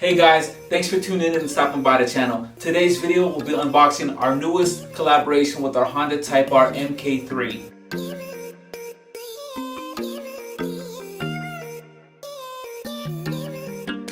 Hey guys, thanks for tuning in and stopping by the channel. Today's video will be unboxing our newest collaboration with our Honda Type R MK3.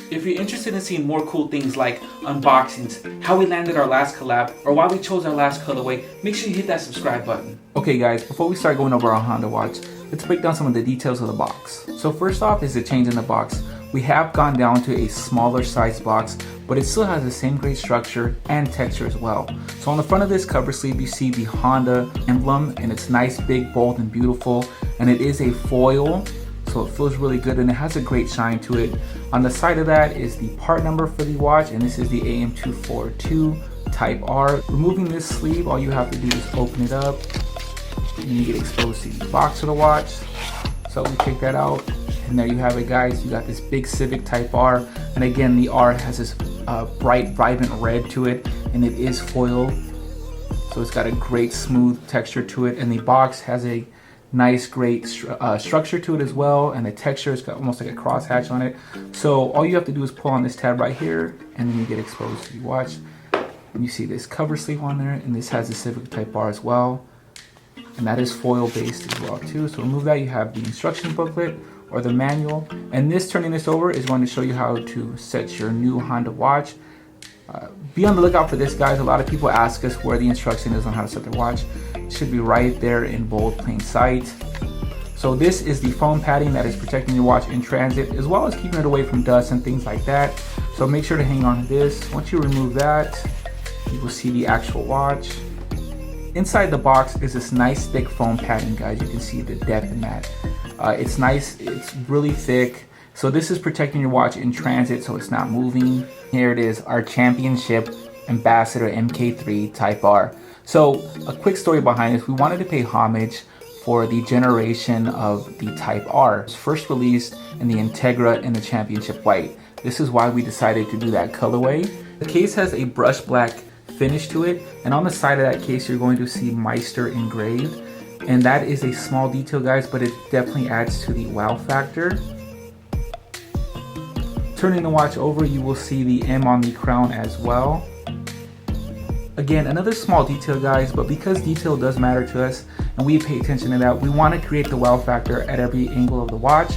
If you're interested in seeing more cool things like unboxings, how we landed our last collab, or why we chose our last colorway, make sure you hit that subscribe button. Okay guys, before we start going over our Honda watch, let's break down some of the details of the box. So first off is the change in the box. We have gone down to a smaller size box, but it still has the same great structure and texture as well. So on the front of this cover sleeve, you see the Honda emblem, and it's nice, big, bold, and beautiful. And it is a foil, so it feels really good, and it has a great shine to it. On the side of that is the part number for the watch, and this is the AM242 Type R. Removing this sleeve, all you have to do is open it up, and you get exposed to the box of the watch. So we take that out. And there you have it, guys. You got this big Civic Type R, and again the R has this bright vibrant red to it, and it is foil, so it's got a great smooth texture to it, and the box has a nice great structure to it as well, and the texture has got almost like a crosshatch on it. So all you have to do is pull on this tab right here, and then you get exposed to the watch, and you see this cover sleeve on there, and this has the Civic Type R as well, and that is foil based as well too. So remove that, you have the instruction booklet or the manual, and this, turning this over, is going to show you how to set your new Honda watch. Be on the lookout for this, guys. A lot of people ask us where the instruction is on how to set their watch. It should be right there in bold plain sight. So this is the foam padding that is protecting your watch in transit, as well as keeping it away from dust and things like that. So make sure to hang on to this. Once you remove that, you will see the actual watch. Inside the box is this nice thick foam padding, guys. You can see the depth in that. It's nice, it's really thick. So this is protecting your watch in transit so it's not moving. Here it is, our championship ambassador MK3 Type R. So a quick story behind this: we wanted to pay homage for the generation of the Type R. It was first released in the Integra and the Championship White. This is why we decided to do that colorway. The case has a brushed black finish to it, and on the side of that case you're going to see Mstr engraved. And that is a small detail, guys, but it definitely adds to the wow factor. Turning the watch over, you will see the M on the crown as well. Again, another small detail, guys, but because detail does matter to us and we pay attention to that, we want to create the wow factor at every angle of the watch.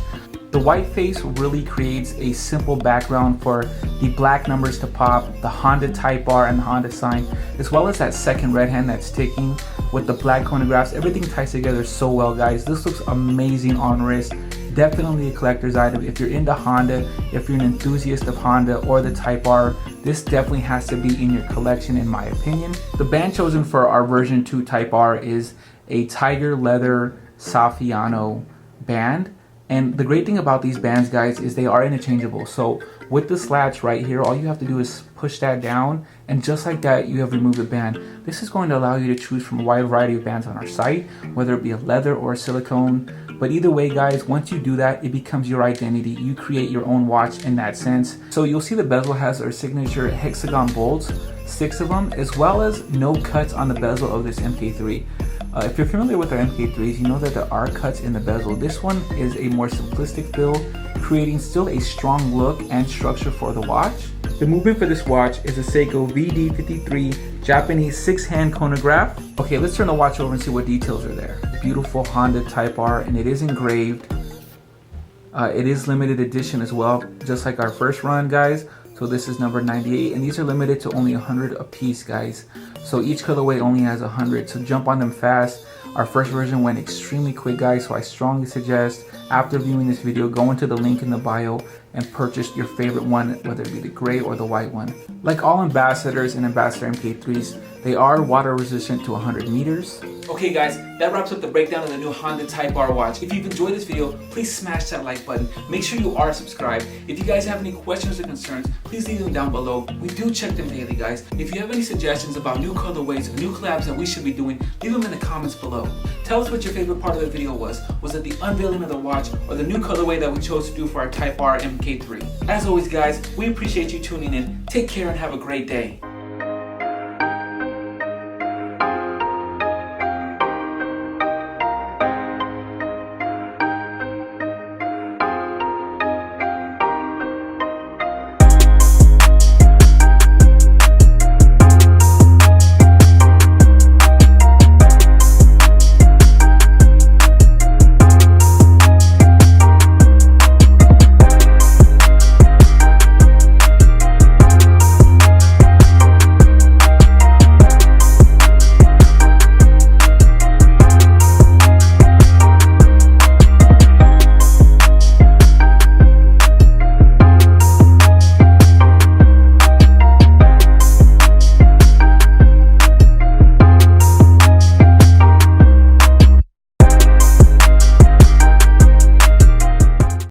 The white face really creates a simple background for the black numbers to pop, the Honda Type R and the Honda sign, as well as that second red hand that's ticking with the black chronographs. Everything ties together so well, guys. This looks amazing on wrist. Definitely a collector's item. If you're into Honda, if you're an enthusiast of Honda or the Type R, this definitely has to be in your collection, in my opinion. The band chosen for our version 2 Type R is a tiger leather Saffiano band. And the great thing about these bands, guys, is they are interchangeable. So with the slats right here, all you have to do is push that down, and just like that, you have removed the band. This is going to allow you to choose from a wide variety of bands on our site, whether it be a leather or a silicone. But either way, guys, once you do that, it becomes your identity. You create your own watch in that sense. So you'll see the bezel has our signature hexagon bolts, 6 of them, as well as no cuts on the bezel of this MK3. If you're familiar with our MK3s, you know that there are cuts in the bezel. This one is a more simplistic feel, creating still a strong look and structure for the watch. The movement for this watch is a Seiko VD53 Japanese 6-hand chronograph. Okay, let's turn the watch over and see what details are there. Beautiful Honda Type R, and it is engraved. It is limited edition as well, just like our first run, guys. So this is number 98, and these are limited to only 100 a piece, guys. So each colorway only has 100, so jump on them fast. Our first version went extremely quick, guys, so I strongly suggest, after viewing this video, go into the link in the bio and purchase your favorite one, whether it be the gray or the white one. Like all ambassadors and ambassador MK3s, they are water resistant to 100 meters. Okay guys, that wraps up the breakdown of the new Honda Type R watch. If you've enjoyed this video, please smash that like button. Make sure you are subscribed. If you guys have any questions or concerns, please leave them down below. We do check them daily, guys. If you have any suggestions about new colorways or new collabs that we should be doing, leave them in the comments below. Tell us what your favorite part of the video was. Was it the unveiling of the watch or the new colorway that we chose to do for our Type R MK3? As always, guys, we appreciate you tuning in. Take care and have a great day.